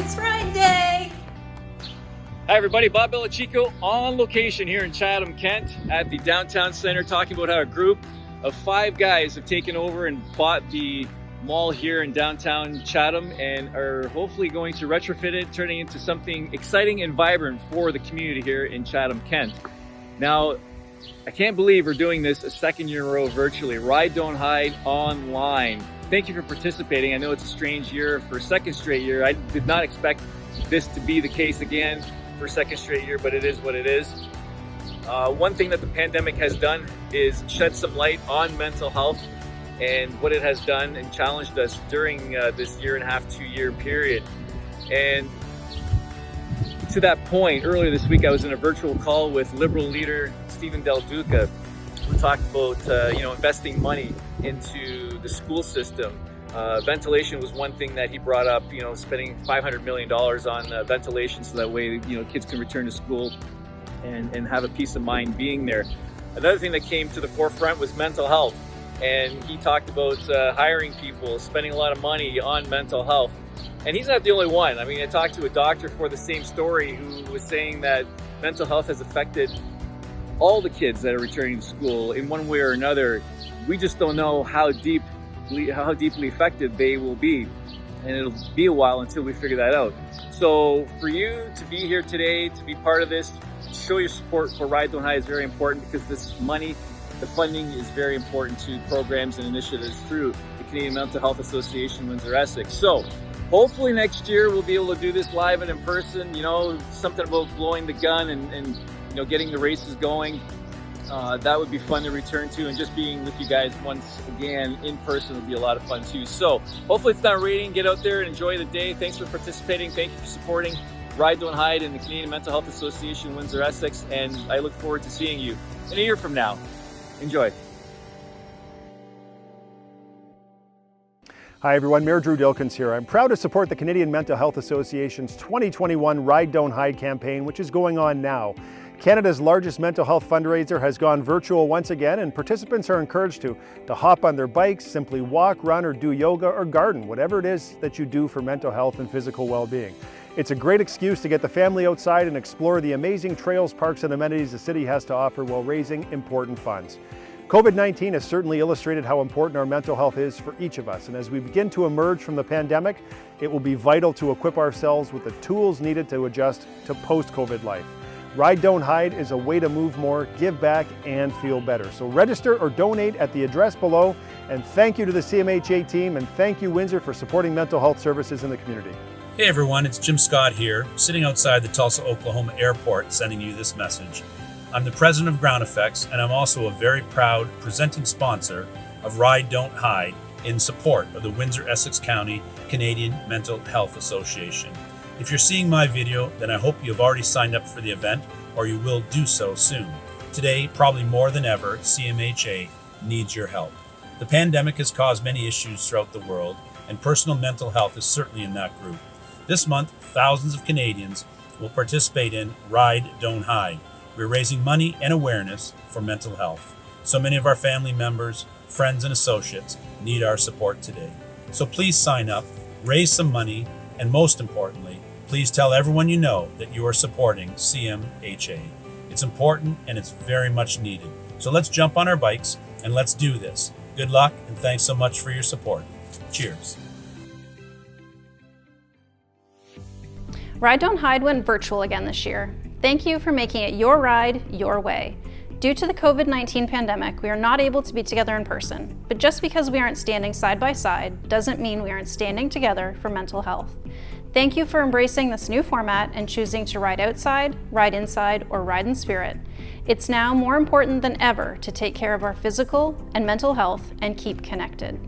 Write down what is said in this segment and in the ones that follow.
It's Ride Day! Hi everybody, Bob Bellacicco on location here in Chatham, Kent at the Downtown Centre, talking about how a group of 5 guys have taken over and bought the mall here in downtown Chatham and are hopefully going to retrofit it, turning into something exciting and vibrant for the community here in Chatham, Kent. Now, I can't believe we're doing this a second year in a row virtually. Ride Don't Hide online. Thank you for participating. I know it's a strange year for a second straight year. I did not expect this to be the case again for a second straight year, but it is what it is. One thing that the pandemic has done is shed some light on mental health and what it has done and challenged us during this year and a half, 2-year period. And to that point, earlier this week, I was in a virtual call with Liberal leader Stephen Del Duca, who talked about investing money into the school system. Ventilation was one thing that he brought up, spending $500 million on ventilation so that way, kids can return to school and have a peace of mind being there. Another thing that came to the forefront was mental health. And he talked about hiring people, spending a lot of money on mental health. And he's not the only one. I mean, I talked to a doctor for the same story who was saying that mental health has affected all the kids that are returning to school in one way or another. We just don't know how deeply affected they will be. And it'll be a while until we figure that out. So for you to be here today, to be part of this, show your support for Ride Don't Hide is very important, because this money, the funding is very important to programs and initiatives through the Canadian Mental Health Association Windsor-Essex. So hopefully next year we'll be able to do this live and in person, something about blowing the gun and getting the races going. That would be fun to return to, and just being with you guys once again in person would be a lot of fun too. So hopefully it's not raining. Get out there and enjoy the day. Thanks for participating. Thank you for supporting Ride Don't Hide and the Canadian Mental Health Association Windsor-Essex, and I look forward to seeing you in a year from now. Enjoy. Hi everyone, Mayor Drew Dilkens here. I'm proud to support the Canadian Mental Health Association's 2021 Ride Don't Hide campaign, which is going on now. Canada's largest mental health fundraiser has gone virtual once again, and participants are encouraged to hop on their bikes, simply walk, run, or do yoga or garden, whatever it is that you do for mental health and physical well-being. It's a great excuse to get the family outside and explore the amazing trails, parks, and amenities the city has to offer while raising important funds. COVID-19 has certainly illustrated how important our mental health is for each of us, and as we begin to emerge from the pandemic, it will be vital to equip ourselves with the tools needed to adjust to post-COVID life. Ride Don't Hide is a way to move more, give back, and feel better. So register or donate at the address below, and thank you to the CMHA team, and thank you, Windsor, for supporting mental health services in the community. Hey everyone, it's Jim Scott here, sitting outside the Tulsa, Oklahoma airport, sending you this message. I'm the president of Ground Effects, and I'm also a very proud presenting sponsor of Ride Don't Hide in support of the Windsor-Essex County Canadian Mental Health Association. If you're seeing my video, then I hope you've already signed up for the event, or you will do so soon. Today, probably more than ever, CMHA needs your help. The pandemic has caused many issues throughout the world, and personal mental health is certainly in that group. This month, thousands of Canadians will participate in Ride Don't Hide. We're raising money and awareness for mental health. So many of our family members, friends, and associates need our support today. So please sign up, raise some money, and most importantly, please tell everyone you know that you are supporting CMHA. It's important and it's very much needed. So let's jump on our bikes and let's do this. Good luck, and thanks so much for your support. Cheers. Ride Don't Hide went virtual again this year. Thank you for making it your ride, your way. Due to the COVID-19 pandemic, we are not able to be together in person, but just because we aren't standing side by side doesn't mean we aren't standing together for mental health. Thank you for embracing this new format and choosing to ride outside, ride inside, or ride in spirit. It's now more important than ever to take care of our physical and mental health and keep connected.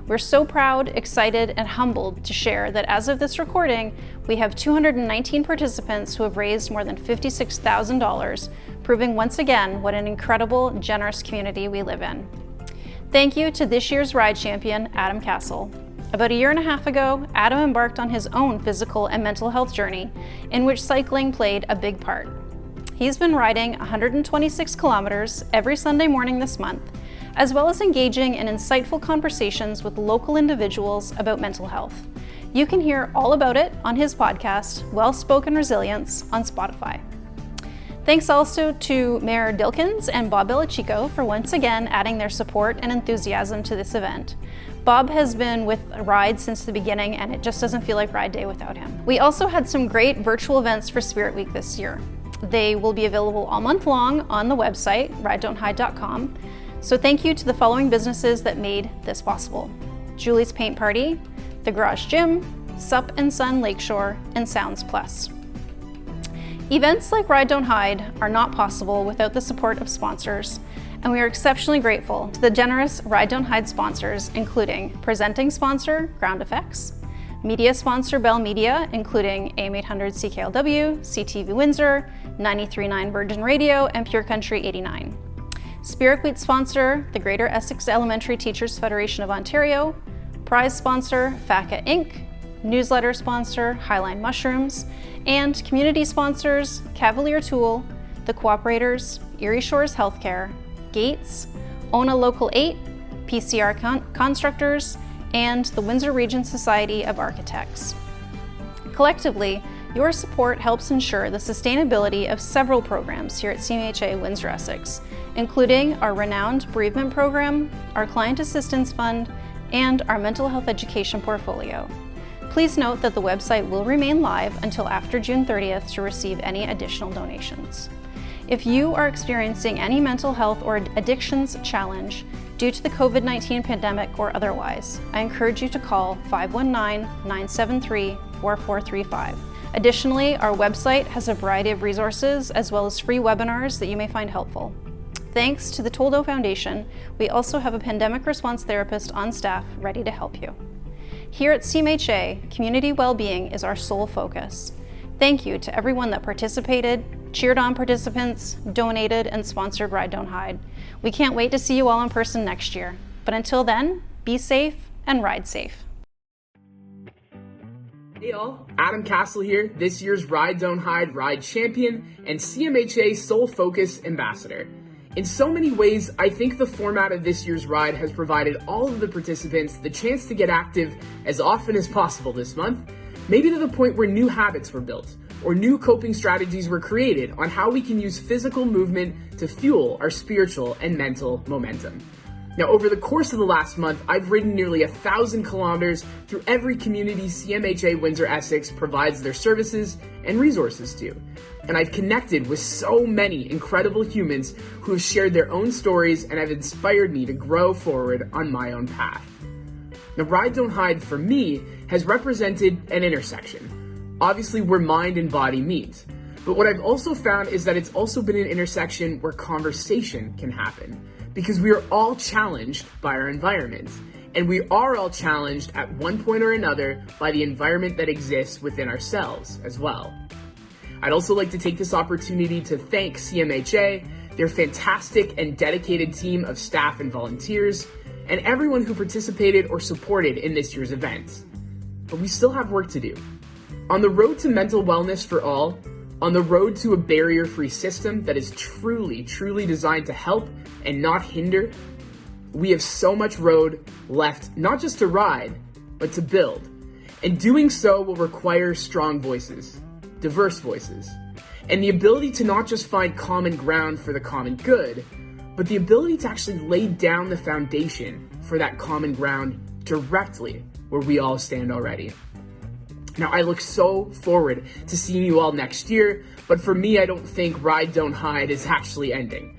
We're so proud, excited, and humbled to share that as of this recording, we have 219 participants who have raised more than $56,000, proving once again what an incredible, generous community we live in. Thank you to this year's ride champion, Adam Castle. About a year and a half ago, Adam embarked on his own physical and mental health journey, in which cycling played a big part. He's been riding 126 kilometers every Sunday morning this month, as well as engaging in insightful conversations with local individuals about mental health. You can hear all about it on his podcast, Well-Spoken Resilience, on Spotify. Thanks also to Mayor Dilkens and Bob Bellacicco for once again adding their support and enthusiasm to this event. Bob has been with Ride since the beginning, and it just doesn't feel like Ride Day without him. We also had some great virtual events for Spirit Week this year. They will be available all month long on the website, ridedon'thide.com. So thank you to the following businesses that made this possible: Julie's Paint Party, The Garage Gym, Sup and Sun Lakeshore, and Sounds Plus. Events like Ride Don't Hide are not possible without the support of sponsors, and we are exceptionally grateful to the generous Ride Don't Hide sponsors, including presenting sponsor Ground Effects, media sponsor Bell Media, including AM 800 CKLW, CTV Windsor, 93.9 Virgin Radio, and Pure Country 89. Spirit Week sponsor the Greater-Essex Elementary Teachers Federation of Ontario, prize sponsor FACCA Inc, newsletter sponsor Highline Mushrooms, and community sponsors Cavalier Tool, The Cooperators, Erie Shores Healthcare, Gates, ONA Local 8, PCR Constructors, and the Windsor Region Society of Architects. Collectively, your support helps ensure the sustainability of several programs here at CMHA Windsor-Essex, including our renowned bereavement program, our client assistance fund, and our mental health education portfolio. Please note that the website will remain live until after June 30th to receive any additional donations. If you are experiencing any mental health or addictions challenge due to the COVID-19 pandemic or otherwise, I encourage you to call 519-973-4435. Additionally, our website has a variety of resources as well as free webinars that you may find helpful. Thanks to the Toldo Foundation, we also have a pandemic response therapist on staff ready to help you. Here at CMHA, community well-being is our sole focus. Thank you to everyone that participated, cheered on participants, donated, and sponsored Ride Don't Hide. We can't wait to see you all in person next year. But until then, be safe and ride safe. Hey all, Adam Castle here, this year's Ride Don't Hide Ride Champion and CMHA Sole Focus Ambassador. In so many ways, I think the format of this year's ride has provided all of the participants the chance to get active as often as possible this month, maybe to the point where new habits were built, or new coping strategies were created on how we can use physical movement to fuel our spiritual and mental momentum. Now, over the course of the last month, I've ridden nearly 1,000 kilometers through every community CMHA Windsor-Essex provides their services and resources to. And I've connected with so many incredible humans who have shared their own stories and have inspired me to grow forward on my own path. Now, Ride Don't Hide for me has represented an intersection, obviously where mind and body meet. But what I've also found is that it's also been an intersection where conversation can happen, because we are all challenged by our environment, and we are all challenged at one point or another by the environment that exists within ourselves as well. I'd also like to take this opportunity to thank CMHA, their fantastic and dedicated team of staff and volunteers, and everyone who participated or supported in this year's event. But we still have work to do. On the road to mental wellness for all, on the road to a barrier-free system that is truly designed to help and not hinder, we have so much road left, not just to ride, but to build. And doing so will require strong voices, diverse voices, and the ability to not just find common ground for the common good, but the ability to actually lay down the foundation for that common ground directly where we all stand already. Now, I look so forward to seeing you all next year, but for me, I don't think Ride Don't Hide is actually ending.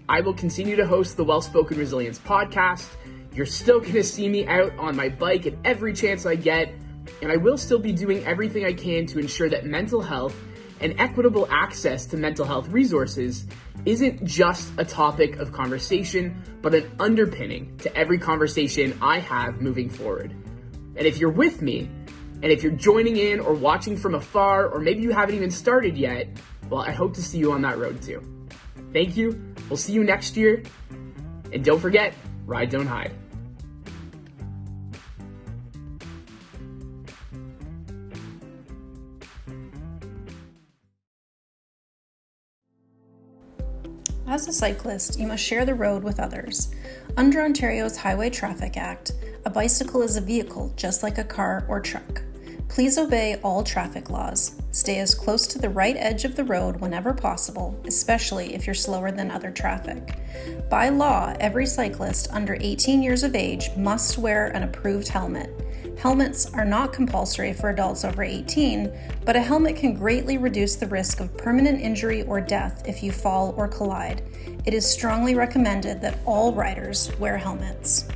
I will continue to host the Well-Spoken Resilience podcast. You're still going to see me out on my bike at every chance I get, and I will still be doing everything I can to ensure that mental health and equitable access to mental health resources isn't just a topic of conversation, but an underpinning to every conversation I have moving forward. And if you're with me, and if you're joining in or watching from afar, or maybe you haven't even started yet, well, I hope to see you on that road too. Thank you. We'll see you next year. And don't forget, Ride Don't Hide. As a cyclist, you must share the road with others. Under Ontario's Highway Traffic Act, a bicycle is a vehicle just like a car or truck. Please obey all traffic laws. Stay as close to the right edge of the road whenever possible, especially if you're slower than other traffic. By law, every cyclist under 18 years of age must wear an approved helmet. Helmets are not compulsory for adults over 18, but a helmet can greatly reduce the risk of permanent injury or death if you fall or collide. It is strongly recommended that all riders wear helmets.